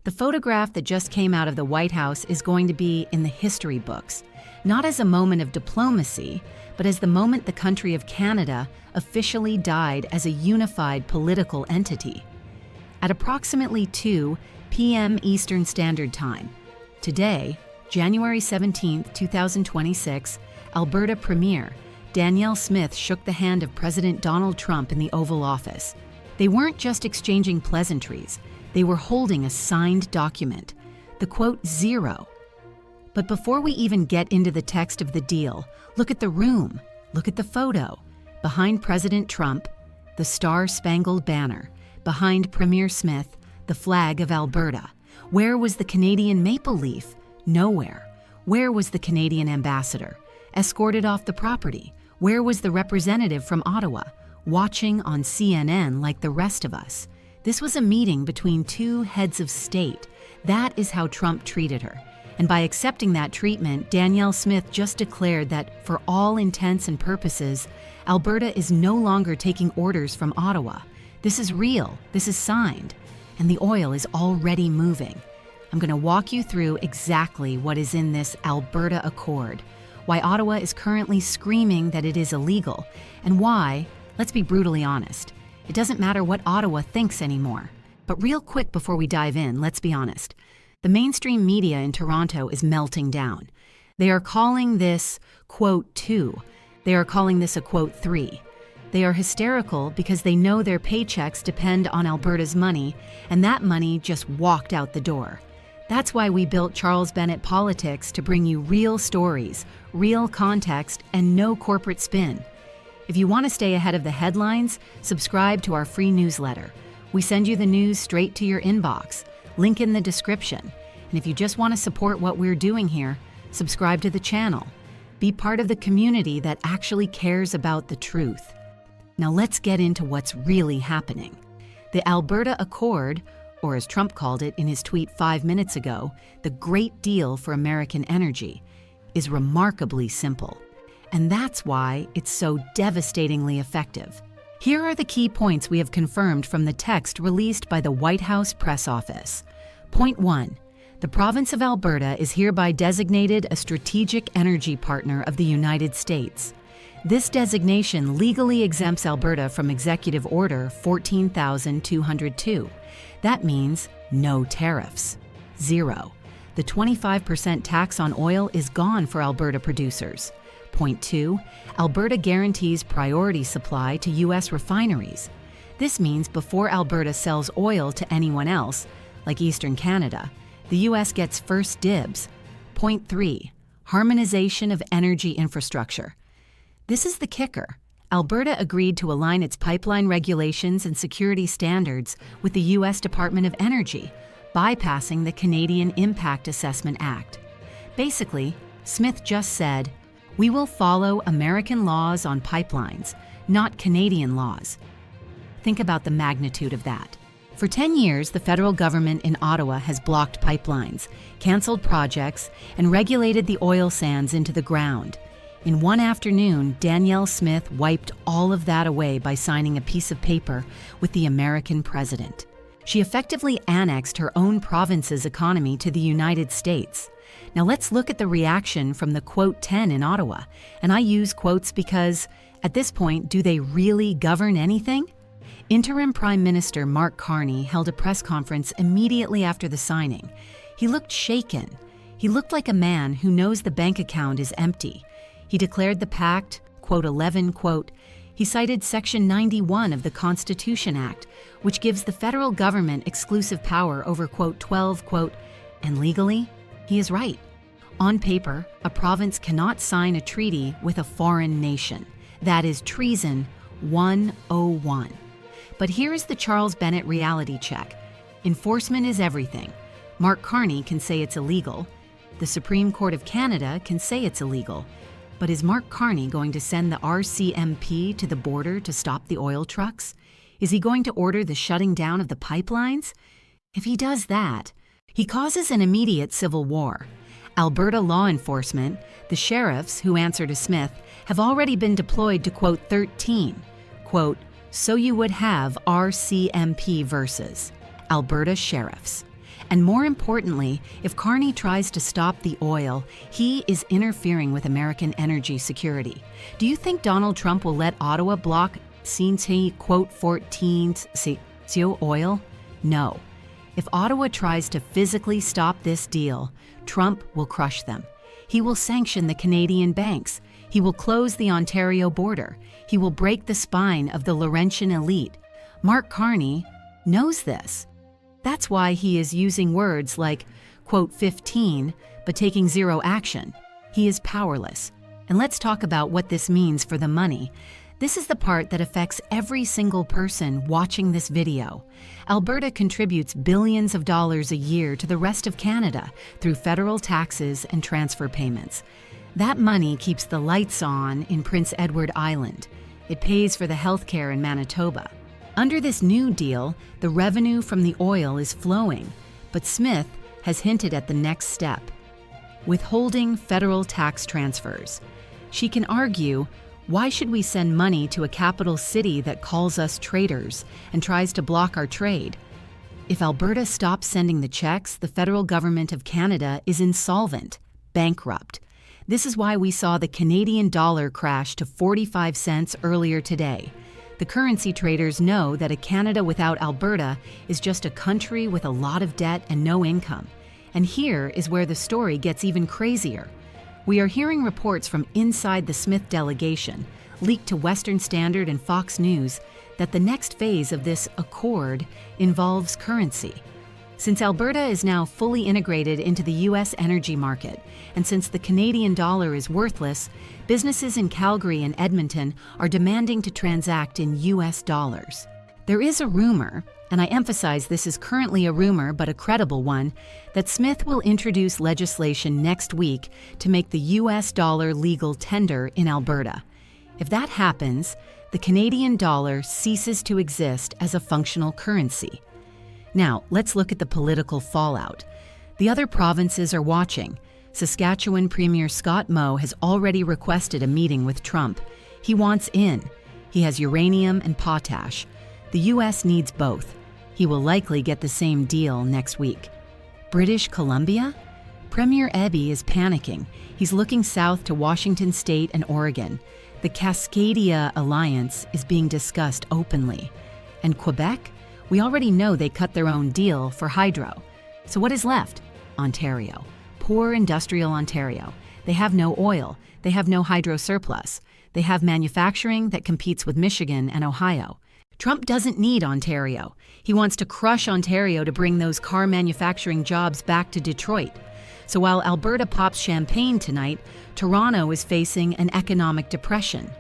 The photograph that just came out of the White House is going to be in the history books, not as a moment of diplomacy, but as the moment the country of Canada officially died as a unified political entity. At approximately 2 p.m. Eastern Standard Time, today, January 17, 2026, Alberta Premier Danielle Smith shook the hand of President Donald Trump in the Oval Office. They weren't just exchanging pleasantries, they were holding a signed document, the quote zero. But before we even get into the text of the deal, look at the room, look at the photo. Behind President Trump, the Star-Spangled Banner. Behind Premier Smith, the flag of Alberta. Where was the Canadian maple leaf? Nowhere. Where was the Canadian ambassador? Escorted off the property. Where was the representative from Ottawa? Watching on CNN like the rest of us. This was a meeting between two heads of state. That is how Trump treated her. And by accepting that treatment, Danielle Smith just declared that, for all intents and purposes, Alberta is no longer taking orders from Ottawa. This is real, this is signed, and the oil is already moving. I'm going to walk you through exactly what is in this Alberta Accord, why Ottawa is currently screaming that it is illegal, and why, let's be brutally honest, it doesn't matter what Ottawa thinks anymore. But real quick before we dive in, let's be honest. The mainstream media in Toronto is melting down. They are calling this quote 2. They are calling this a quote 3. They are hysterical because they know their paychecks depend on Alberta's money, and that money just walked out the door. That's why we built Charles Bennett Politics to bring you real stories, real context, and no corporate spin. If you want to stay ahead of the headlines, subscribe to our free newsletter. We send you the news straight to your inbox. Link in the description. And if you just want to support what we're doing here, subscribe to the channel. Be part of the community that actually cares about the truth. Now let's get into what's really happening. The Alberta Accord, or as Trump called it in his tweet 5 minutes ago, the Great Deal for American Energy, is remarkably simple. And that's why it's so devastatingly effective. Here are the key points we have confirmed from the text released by the White House press office. Point 1. The province of Alberta is hereby designated a strategic energy partner of the United States. This designation legally exempts Alberta from Executive Order 14,202. That means no tariffs. 0. The 25% tax on oil is gone for Alberta producers. Point 2. Alberta guarantees priority supply to U.S. refineries. This means before Alberta sells oil to anyone else, like Eastern Canada, the U.S. gets first dibs. Point 3. Harmonization of energy infrastructure. This is the kicker. Alberta agreed to align its pipeline regulations and security standards with the U.S. Department of Energy, bypassing the Canadian Impact Assessment Act. Basically, Smith just said, "We will follow American laws on pipelines, not Canadian laws." Think about the magnitude of that. For 10 years, the federal government in Ottawa has blocked pipelines, canceled projects, and regulated the oil sands into the ground. In one afternoon, Danielle Smith wiped all of that away by signing a piece of paper with the American president. She effectively annexed her own province's economy to the United States. Now let's look at the reaction from the quote 10 in Ottawa. And I use quotes because, at this point, do they really govern anything? Interim Prime Minister Mark Carney held a press conference immediately after the signing. He looked shaken. He looked like a man who knows the bank account is empty. He declared the pact, quote 11, quote, he cited Section 91 of the Constitution Act, which gives the federal government exclusive power over, quote 12, quote, and legally, he is right. On paper, a province cannot sign a treaty with a foreign nation. That is treason 101. But here is the Charles Bennett reality check. Enforcement is everything. Mark Carney can say it's illegal. The Supreme Court of Canada can say it's illegal. But is Mark Carney going to send the RCMP to the border to stop the oil trucks? Is he going to order the shutting down of the pipelines? If he does that, he causes an immediate civil war. Alberta law enforcement, the sheriffs who answer to Smith, have already been deployed to quote 13, quote, so you would have RCMP versus Alberta sheriffs. And more importantly, if Carney tries to stop the oil, he is interfering with American energy security. Do you think Donald Trump will let Ottawa block quote 14 oil? No. If Ottawa tries to physically stop this deal, Trump will crush them. He will sanction the Canadian banks. He will close the Ontario border. He will break the spine of the Laurentian elite. Mark Carney knows this. That's why he is using words like, quote 15, but taking zero action. He is powerless. And let's talk about what this means for the money. This is the part that affects every single person watching this video. Alberta contributes billions of dollars a year to the rest of Canada through federal taxes and transfer payments. That money keeps the lights on in Prince Edward Island. It pays for the healthcare in Manitoba. Under this new deal, the revenue from the oil is flowing, but Smith has hinted at the next step: withholding federal tax transfers. She can argue, why should we send money to a capital city that calls us traitors and tries to block our trade? If Alberta stops sending the checks, the federal government of Canada is insolvent, bankrupt. This is why we saw the Canadian dollar crash to 45 cents earlier today. The currency traders know that a Canada without Alberta is just a country with a lot of debt and no income. And here is where the story gets even crazier. We are hearing reports from inside the Smith delegation, leaked to Western Standard and Fox News, that the next phase of this accord involves currency. Since Alberta is now fully integrated into the U.S. energy market, and since the Canadian dollar is worthless, businesses in Calgary and Edmonton are demanding to transact in U.S. dollars. There is a rumor, and I emphasize this is currently a rumor but a credible one, that Smith will introduce legislation next week to make the U.S. dollar legal tender in Alberta. If that happens, the Canadian dollar ceases to exist as a functional currency. Now, let's look at the political fallout. The other provinces are watching. Saskatchewan Premier Scott Moe has already requested a meeting with Trump. He wants in. He has uranium and potash. The U.S. needs both. He will likely get the same deal next week. British Columbia? Premier Eby is panicking. He's looking south to Washington State and Oregon. The Cascadia Alliance is being discussed openly. And Quebec? We already know they cut their own deal for hydro. So what is left? Ontario. Poor industrial Ontario. They have no oil. They have no hydro surplus. They have manufacturing that competes with Michigan and Ohio. Trump doesn't need Ontario. He wants to crush Ontario to bring those car manufacturing jobs back to Detroit. So while Alberta pops champagne tonight, Toronto is facing an economic depression.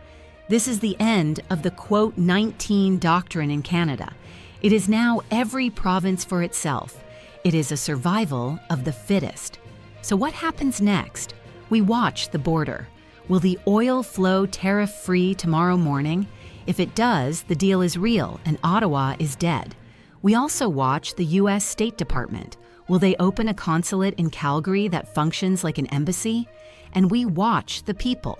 This is the end of the quote 19 doctrine in Canada. It is now every province for itself. It is a survival of the fittest. So what happens next? We watch the border. Will the oil flow tariff-free tomorrow morning? If it does, the deal is real and Ottawa is dead. We also watch the U.S. State Department. Will they open a consulate in Calgary that functions like an embassy? And we watch the people.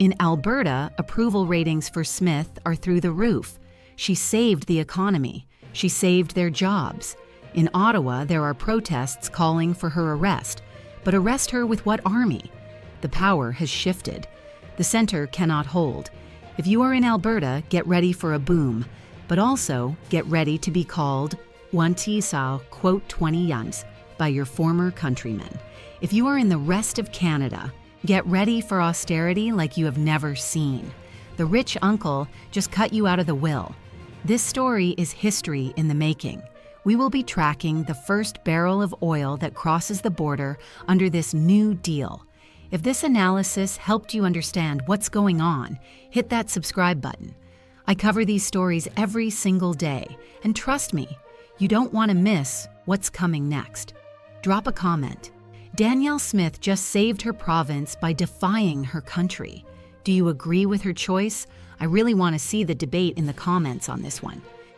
In Alberta, approval ratings for Smith are through the roof. She saved the economy. She saved their jobs. In Ottawa, there are protests calling for her arrest. But arrest her with what army? The power has shifted. The center cannot hold. If you are in Alberta, get ready for a boom, but also get ready to be called Wantisao, quote 20 yuns, by your former countrymen. If you are in the rest of Canada, get ready for austerity like you have never seen. The rich uncle just cut you out of the will. This story is history in the making. We will be tracking the first barrel of oil that crosses the border under this new deal. If this analysis helped you understand what's going on, hit that subscribe button. I cover these stories every single day, and trust me, you don't want to miss what's coming next. Drop a comment. Danielle Smith just saved her province by defying her country. Do you agree with her choice? I really want to see the debate in the comments on this one.